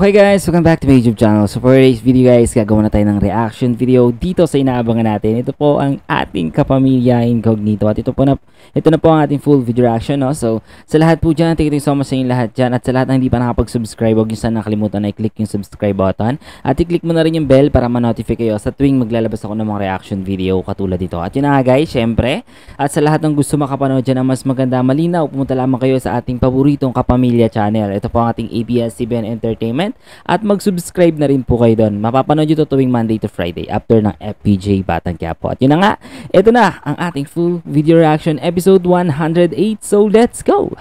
Okay guys, welcome back to my YouTube channel. So for today's video guys, gagawa na tayo ng reaction video dito sa inaabangan natin. Ito po ang ating kapamilya incognito. At ito na po ang ating full video reaction, no? So sa lahat po dyan, thank you so much sa inyo lahat dyan. At sa lahat na hindi pa nakapag-subscribe, huwag nyo sana nakalimutan na i-click yung subscribe button. At i-click mo na rin yung bell para ma-notify kayo sa tuwing maglalabas ako ng mga reaction video katulad dito. At yun na nga guys, syempre. At sa lahat ng gusto makapanood dyan ng mas maganda, malinaw, pumunta lamang kayo sa ating paboritong kapamilya channel. Ito po ang ating ABS-CBN Entertainment. At mag-subscribe na rin po kayo doon. Mapapanood nyo ito tuwing Monday to Friday after ng FPJ Batang Quiapo. At yun na nga, ito na ang ating full video reaction episode 108. So let's go!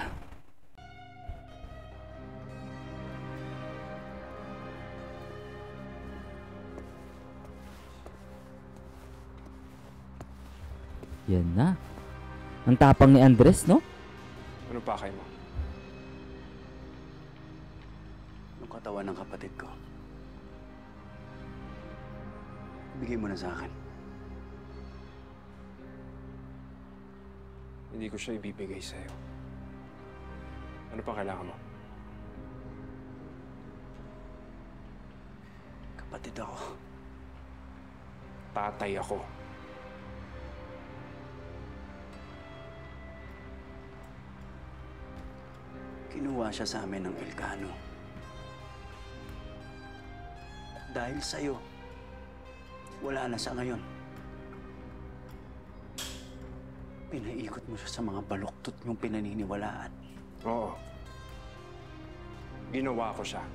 Yan na. Ang tapang ni Andres, no? Ano pa kayo mo? Yung katawan ng kapatid ko. Bigay mo na sa akin. Hindi ko siya ibibigay sa'yo. Ano pa kailangan mo? Kapatid ako. Tatay ako. Kinuha siya sa amin ng Elcano. Dahil sa'yo, wala na siya ngayon. Pinaikot mo siya sa mga baluktot niyong pinaniniwalaan. Oo. Ginawa ko siya.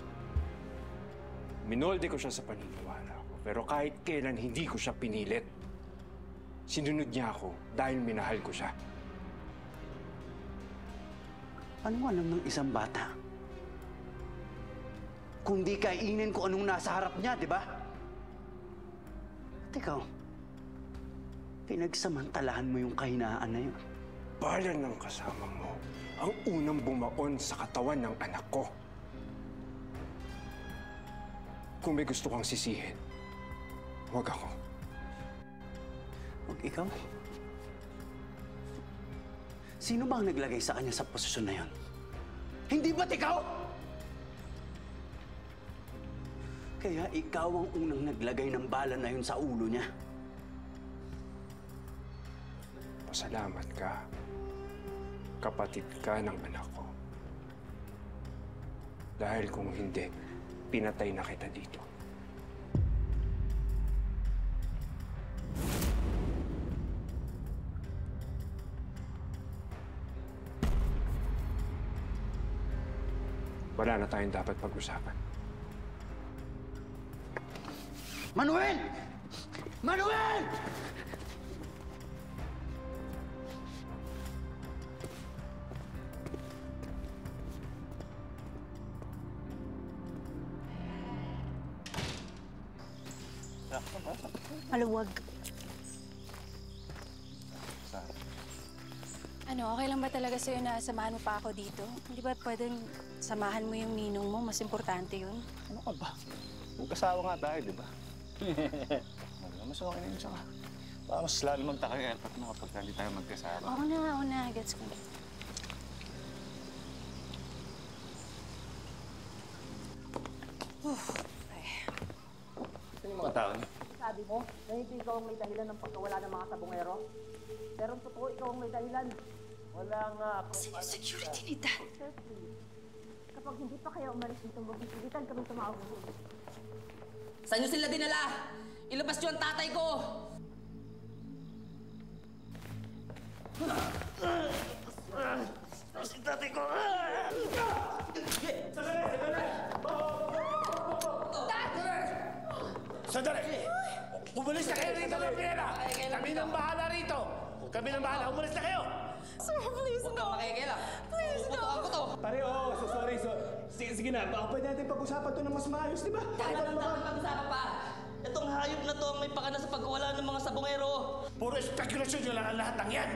Minolde ko siya sa paniniwala ko. Pero kahit kailan hindi ko siya pinilit. Sinunod niya ako dahil minahal ko siya. Ano alam ng isang bata? Kung di kainin ko anong nasa harap niya, di ba? At ikaw, pinagsamantalahan mo yung kahinaan na yun. Bala ng kasama mo ang unang bumaon sa katawan ng anak ko. Kung may gusto kang sisihin, huwag ako. Huwag ikaw? Sino ba ang naglagay sa kanya sa posisyon na yun? Hindi ba't ikaw? Kaya ikaw ang unang naglagay ng bala na yun sa ulo niya. Pasalamat ka. Kapatid ka ng anak ko. Dahil kung hindi, pinatay na kita dito. Wala na tayong dapat pag-usapan. Manuel! Manuel! Maluwag. Ano, okay lang ba talaga sa'yo na samahan mo pa ako dito? Hindi ba pwedeng samahan mo yung ninong mo? Mas importante yun. Ano ka ba? Magkasawa nga tayo, di ba? Mas okay na yun, saka. Baka mas lalo magtaka yung effort na kapag hindi tayo magkasama. Oo na. Gets ko. Sino yung mga tao niyo? Sabi mo na hindi ikaw ang may dahilan ng pagkawala ng mga sabongero? Pero totoo ikaw ang may dahilan. Wala nga ako. Saan yung security ni Dad? Kapag hindi pa kayo umalis dito, magpipilitan kami tumawag. Saan nyo sila dinala? Ilabas nyo ang tatay ko! Si tatay ko! Sandali! Umalis na kayo rito ng pera! Kami nang bahala rito! Kami nang bahala! Umalis na kayo! Sir, please no! Huwag kang makikila! Please no! Putukan ko to! Pare, sorry. Sige na, baka pwede natin pag-usapan to ng mas maayos, di ba? Dahil ano dapat pag-usapan pa? Itong hayop na to ang may pakana sa pagkawala ng mga sabongero! Puro spekulasyon nyo lang ang lahat ng yan!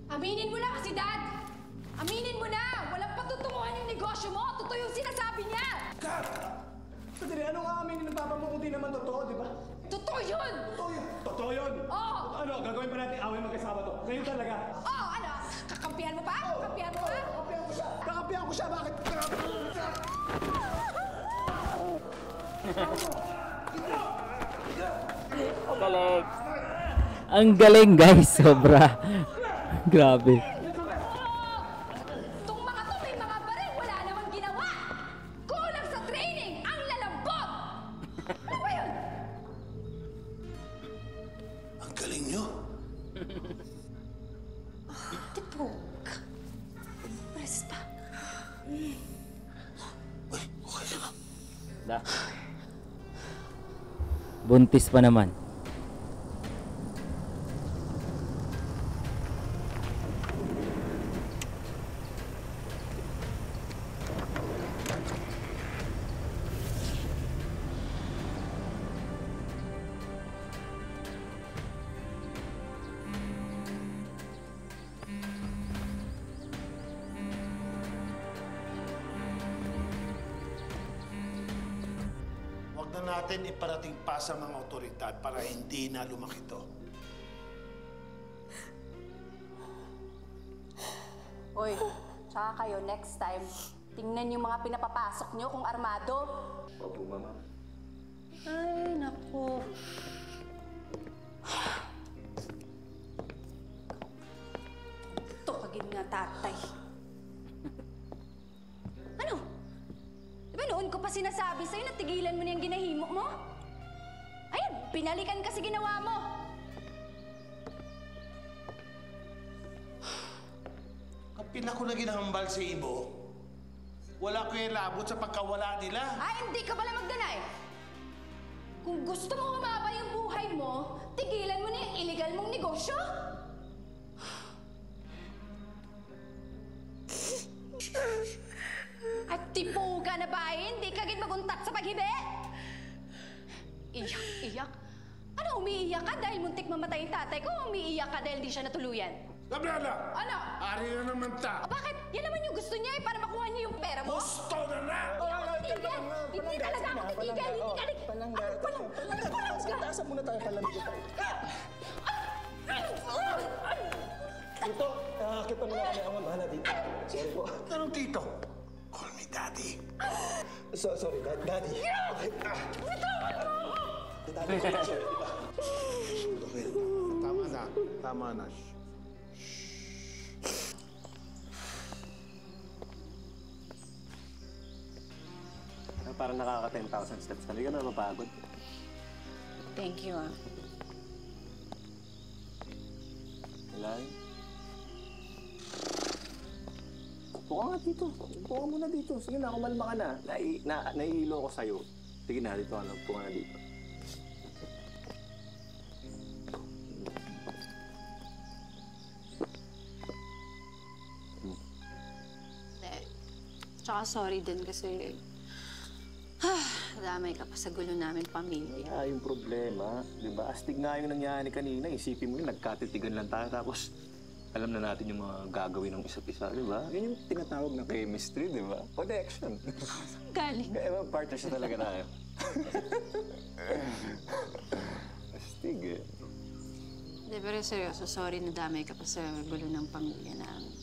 Aminin mo na kasi, Dad! Aminin mo na! Walang patutunguhan yung negosyo mo! Totoo yung sinasabi niya! Kat! Sandali, anong aaminin ng papa mo kung di naman totoo, di ba? Totoo yun! Totoo yun! Totoo yun! Oo! Ano, gagawin pa natin away magkasama to. Ngayon talaga. Oh, ano? Kakampihan mo pa? Kakampihan mo pa? Kapihan ko Kakapihan ko siya! Bakit? Galing. Ang galing guys, sobra. Grabe. Itong mga to may mga baril, wala namang ginawa! Kulang sa training, ang lalambot! Ano ba yun? Ang galing nyo. Tipog. Press pa. Uy, okay lang. Da. Buntis pa naman. Huwag na natin iparating pa sa mga otoridad para hindi na lumaki to. Uy, tsaka kayo next time, tingnan yung mga pinapapasok nyo kung armado. Opo, mama. Ay, naku. Tukagin nga tatay. Ano? Di ba noon ko pa sinasabi sa'yo na tigilan mo na yung ginahimo mo? Ayun, pinalikan kasi ginawa mo. Kapila ko na ginahambal si Ibo, wala ko yung labot sa pagkawala nila. Ay, hindi ka pala magdanay. Kung gusto mo humaba yung buhay mo, tigilan mo na yung illegal mong negosyo. At tipuga na ba hindi ka gid maguntat sa paghibi? Iyak, iyak. Ano, umiiyak ka dahil muntik mamatay yung tatay ko o umiiyak ka dahil di siya natuluyan? Labrala! Ano? Ari na naman ta! Bakit? Yan naman yung gusto niya para makuha niya yung pera mo? Gusto na na! Hindi ako titigil! Hindi talaga ako titigil! Hindi ka rin... Taasan muna tayo palamig tayo. Dito, kita mo na kami ang bahala dito. Sorry po. Anong tito? Call me daddy. Sorry, daddy. Daddy, sorry, diba? Okay. Tama na. Tama na. Parang nakaka 10,000 steps. Hindi ka na mapagod. Thank you, ah. Kailangan. Upo ka nga dito. Upo ka muna dito. Sige na, kumalma ka na. Naiilo ko sa'yo. Sige na, dito ka na. Upo ka na dito. Tsaka sorry din kasi damay ka pa sa gulo namin pamilya. Kaya yung problema, di ba? Astig nga yung nangyari kanina. Isipin mo yun, nagkatitigan lang tayo. Tapos alam na natin yung mga gagawin ng isa't isa, di ba? Yan yung tinatawag na chemistry, di ba? Connection. Galing. Kaya partners na talaga tayo. Astig eh. Hindi, pero seryoso, sorry na damay ka pa sa gulo ng pamilya namin.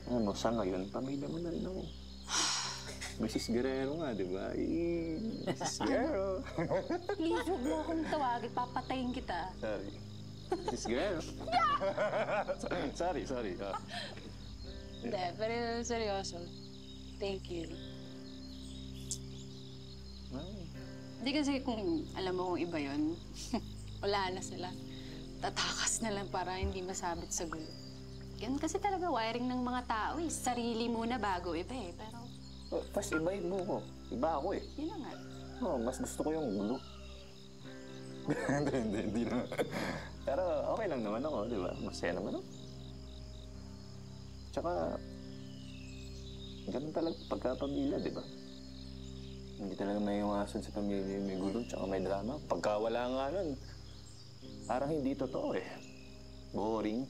Ano, sa ngayon, pamilya mo na rin ako. Mrs. Guerrero nga, di ba? Mrs. Guerrero. Please, huwag mo akong tawagin. Papatayin kita. Sorry. Mrs. Guerrero. Sorry. Hindi, pero seryoso. Thank you. Hindi kasi kung alam mo kung iba yun, wala na sila. Tatakas na lang para hindi masabit sa gulo. Yun kasi talaga wiring ng mga tao eh. Sarili muna bago iba eh. Pero First, ibahin mo ko. Iba ako eh. yun na nga. Mas gusto ko yung gulo. Hindi naman. Pero okay lang naman ako, di ba? Masaya naman ako. Tsaka, ganun talaga pagka-pamilya, di ba? Hindi talaga may iwasan sa pamilya may gulo, tsaka may drama. Pagka wala nga nun, parang hindi totoo eh. Boring.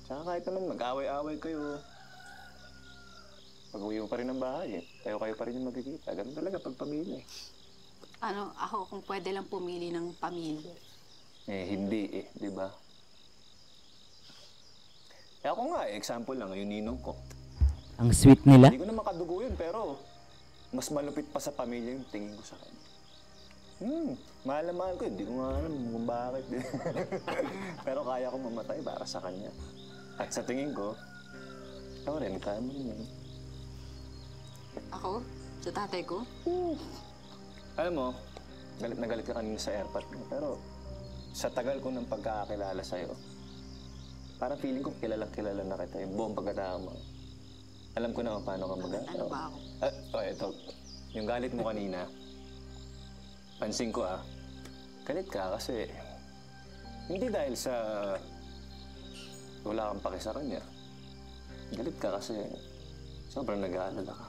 Tsaka kahit naman mag-away-away kayo, pag-uwi mo pa rin ng bahay eh. Kayo pa rin yung magkikita. Ganun talaga pag pamilya eh. Ano, ako kung pwede lang pumili ng pamilya. Eh, hindi eh, di ba? Eh ako nga, example lang, yung ninong ko. Ang sweet nila. Hindi ko na makadugo yun, pero mas malupit pa sa pamilya yung tingin ko sa kanya. Mahal na mahal ko, hindi ko nga alam kung bakit. Pero kaya ko mamatay para sa kanya. At sa tingin ko, ikaw rin, kaya mo rin yun. Ako? Sa tatay ko? Alam mo, galit na galit ka kanina sa airpot mo, pero sa tagal ko ng pagkakakilala sa'yo, parang feeling ko kilala na kita yung buong pagkatao mo. Alam ko na kung paano ka Ano ba ako? Ito. Yung galit mo kanina, pansin ko galit ka kasi hindi dahil sa wala kang paki sa kanya. Galit ka kasi sobrang nag-aalala ka.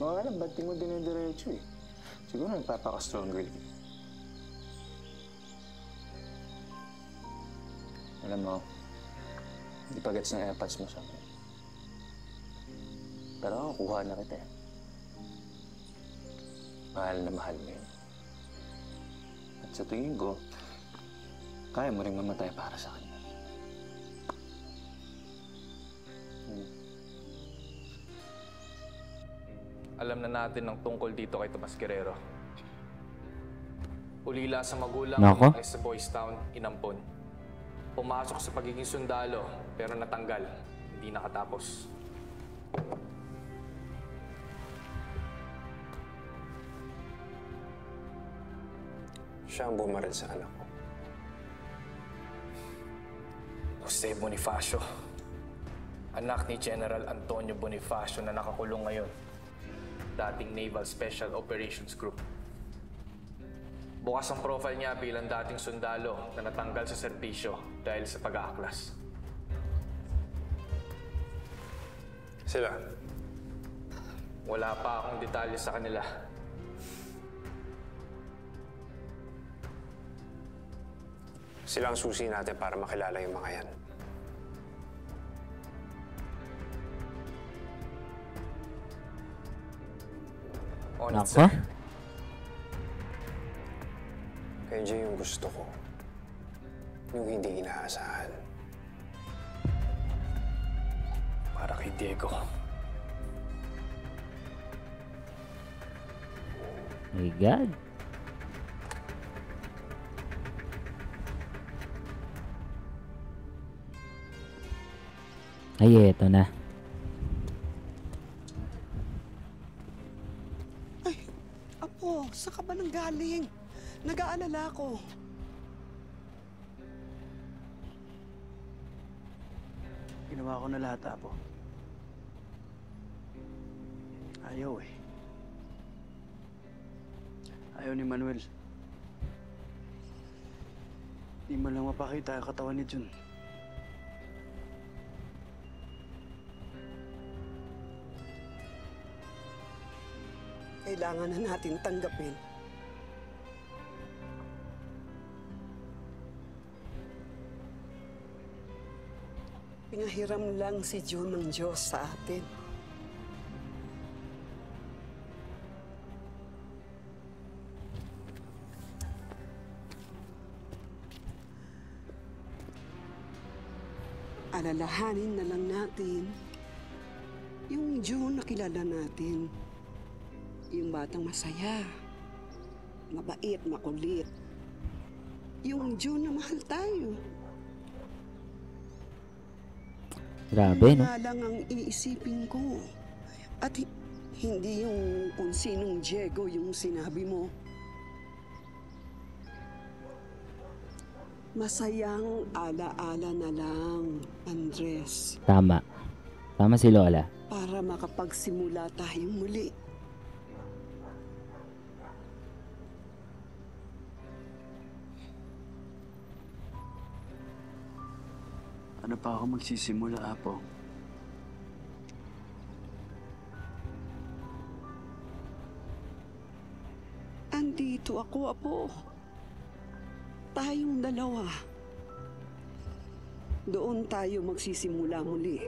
Mga alam, ba't di mo dinediretso eh? Siguro nagpapaka-strong girl. Alam mo, hindi pa gets ng airpods mo sa akin. Pero ako, kuha na kita eh. Mahal na mahal mo yun. At sa tingin ko, kaya mo rin mamatay para sa kanya. Alam na natin ang tungkol dito kay Tomas Guerrero. Ulila sa magulang ay sa Boys Town, inampon. Pumasok sa pagiging sundalo, pero natanggal. Hindi nakatapos. Siya ang bumaril sa anak ko. Jose Bonifacio. Anak ni General Antonio Bonifacio na nakakulong ngayon. Dating Naval Special Operations Group. Bukas ang profile niya bilang dating sundalo na natanggal sa serbisyo dahil sa pag-aaklas. Sila? Wala pa akong detalye sa kanila. Sila ang susi natin para makilala yung mga yan. On it, Nako. sir. Kaya Jay, yung gusto ko, yung hindi inaasahan. Para kay Diego. My God. Ay, eto na. Apo, saan ka ba nang galing? Nag-aalala ako. Ginawa ko na lahat, Apo. Ayaw eh. Ayaw ni Manuel. Di mo lang mapakita ang katawan ni Jun. Kailangan na natin tanggapin. Pinahiram lang si Jun ng Diyos sa atin. Alalahanin na lang natin yung Jun na kilala natin. Yung batang masaya, mabait, makulit. Yung Jun na mahal tayo. Grabe, no? Nga lang ang iisipin ko. At hindi yung kung sinong Diego yung sinabi mo. Masayang ala-ala na lang, Andres. Tama. Tama si Lola. Para makapagsimula tayong muli. Ano pa ako magsisimula, Apo? Andito ako, Apo. Tayong dalawa. Doon tayo magsisimula muli.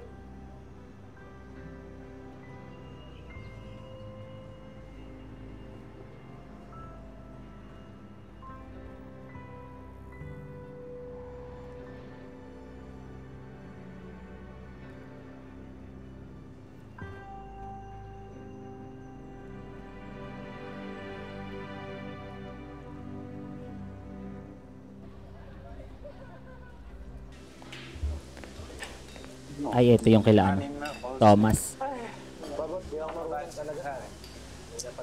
Ay, ito yung kailangan. Thomas.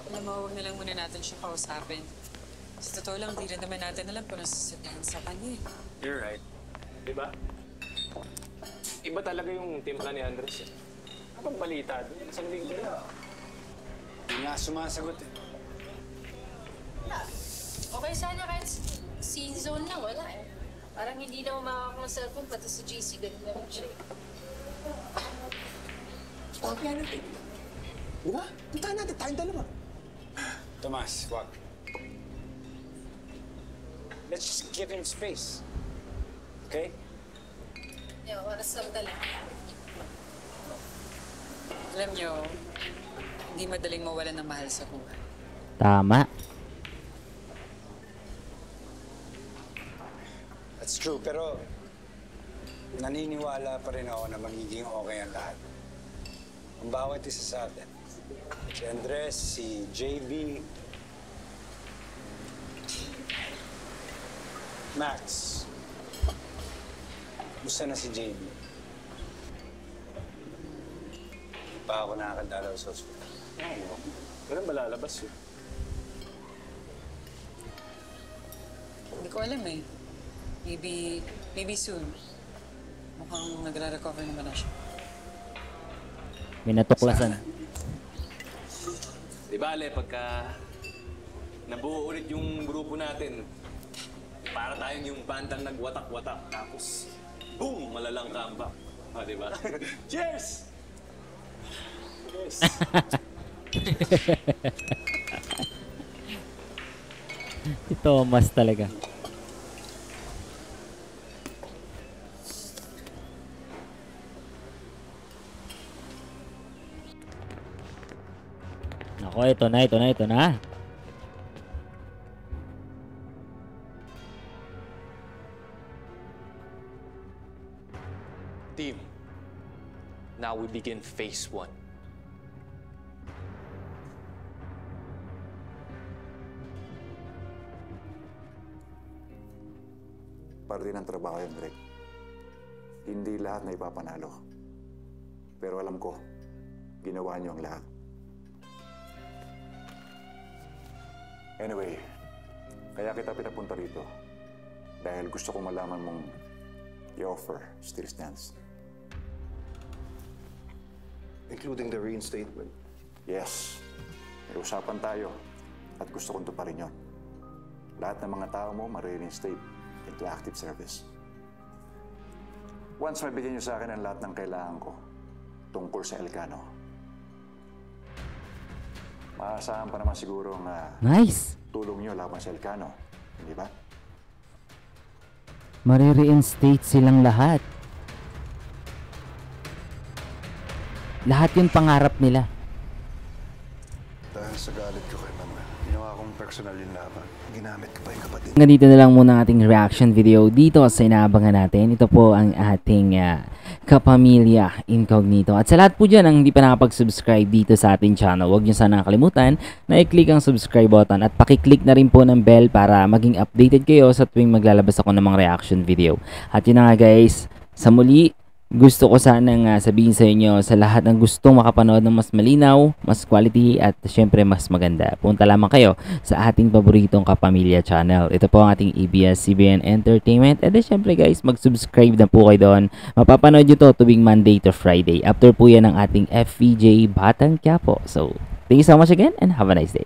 Alam mo, huwag na lang muna natin siya kausapin. Sa totoo lang, di rin naman natin alam kung nasasabihan sa kanya eh. You're right. Diba? Iba talaga yung timpla ni Andres eh. Kapag balita doon, isang linggo na. Hindi nga sumasagot eh. Okay sana kahit si Zone lang, wala eh. Parang hindi na umakak ng cellphone, pati si JC ganun na rin siya. Huwag yan natin. Diba? Puntahan natin, tayong dalawa. Tomas, wag. Let's just give him space. Okay? Yeah, oras lang talaga. Alam niyo, hindi madaling mawalan ng mahal sa buhay. Tama. That's true, pero naniniwala pa rin ako na magiging okay ang lahat. Ang bawat isa sa atin. Si Andres, si JB, Max. Gusto na si JB. Pa ako nakakadalaw sa hospital. Pero malalabas yun. Hindi ko alam eh. Maybe soon. Mukhang nagre-recover naman na siya. May natuklasan. Di ba, Ale, pagka nabuo ulit yung grupo natin, para tayong yung bandang nagwatak-watak, tapos, boom! Malalang comeback. Ah, di ba? Cheers! Cheers! Si Thomas talaga. Nako, ito na. Team, now we begin phase 1. Parte ng trabaho yan, Drake. Hindi lahat na ipapanalo. Pero alam ko, ginawa niyo ang lahat. Anyway, kaya kita pinapunta rito. Dahil gusto kong malaman mong i-offer still stands. Including the reinstatement? Yes. May usapan tayo at gusto kong tuparin yun. Lahat ng mga tao mo ma-reinstate into active service. Once mabigyan niyo sa akin ang lahat ng kailangan ko tungkol sa Elcano, maasahan pa naman siguro na Nice! tulong niyo laban sa Elcano, hindi ba? Mare-reinstate silang lahat. Lahat yung pangarap nila. Dahil sa galit ko kay Mama, ginawa kong personal yung laban. Ginamit ko pa yung kapatid. Ganito na lang muna ang ating reaction video dito sa inaabangan natin. Ito po ang ating Kapamilya Incognito. At sa lahat po dyan ang hindi pa nakapag-subscribe dito sa ating channel, huwag nyo sana nakalimutan na i-click ang subscribe button at pakiclick na rin po ng bell para maging updated kayo sa tuwing maglalabas ako ng mga reaction video. At yun na nga guys, sa muli, gusto ko sanang sabihin sa inyo sa lahat ng gustong makapanood ng mas malinaw, mas quality at syempre mas maganda. Punta lamang kayo sa ating paboritong Kapamilya channel. Ito po ang ating ABS-CBN Entertainment. And syempre guys, mag-subscribe na po kayo doon. Mapapanood nyo to tuwing Monday to Friday. After po yan ang ating FVJ Batang Quiapo. So, thank you so much again and have a nice day.